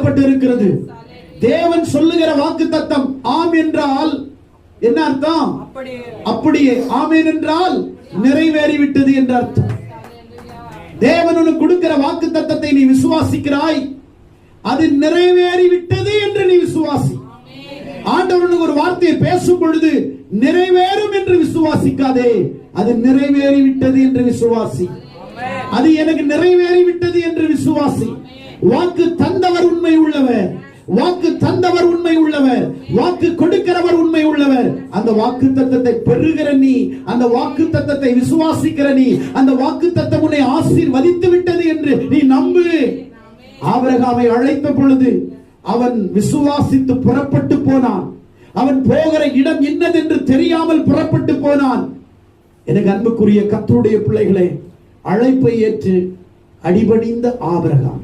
எழுதப்பட்டிருக்கிறது. தேவன் சொல்லுகிற வாக்குத்தத்தம் ஆம் என்றால் என்ன அர்த்தம்? அப்படியே. ஆமென் என்றால் நிறைவேறிவிட்டது என்ற அர்த்தம். தேவன் உனக்கு கொடுக்கிற வாக்குத்தத்தத்தை நீ விசுவாசிக்கிறாய், அது நிறைவேறிவிட்டது என்று நீ விசுவாசி. ஆண்டவர் ஒரு வார்த்தையை பேசும் பொழுது நிறைவேறும் என்று விசுவாசிக்காதே, அது நிறைவேறிவிட்டது என்று விசுவாசி. அது எனக்கு நிறைவேறிவிட்டது என்று விசுவாசி. வாக்கு தந்தவர் உண்மை உள்ளவர், வாக்கு தந்தவர் உண்மை உள்ளவர், வாக்கு கொடுக்கிறவர் உண்மை உள்ளவர். அந்த வாக்கு தத்தத்தை பெறுகிற நீ, அந்த வாக்கு தத்தத்தை விசுவாசிக்கிற நீ, அந்த வாக்கு தத்தம் உன்னை ஆசீர்வதித்து விட்டது என்று நீ நம்பு. ஆபிரகாமை அழைத்த பொழுது அவன் விசுவாசித்து புறப்பட்டு போனான். அவன் போகிற இடம் என்னதென்று தெரியாமல் புறப்பட்டு போனான். எனக்கு அன்புக்குரிய கர்த்தருடைய பிள்ளைகளே, அழைப்பை ஏற்று அடிபணிந்த ஆபிரகாம்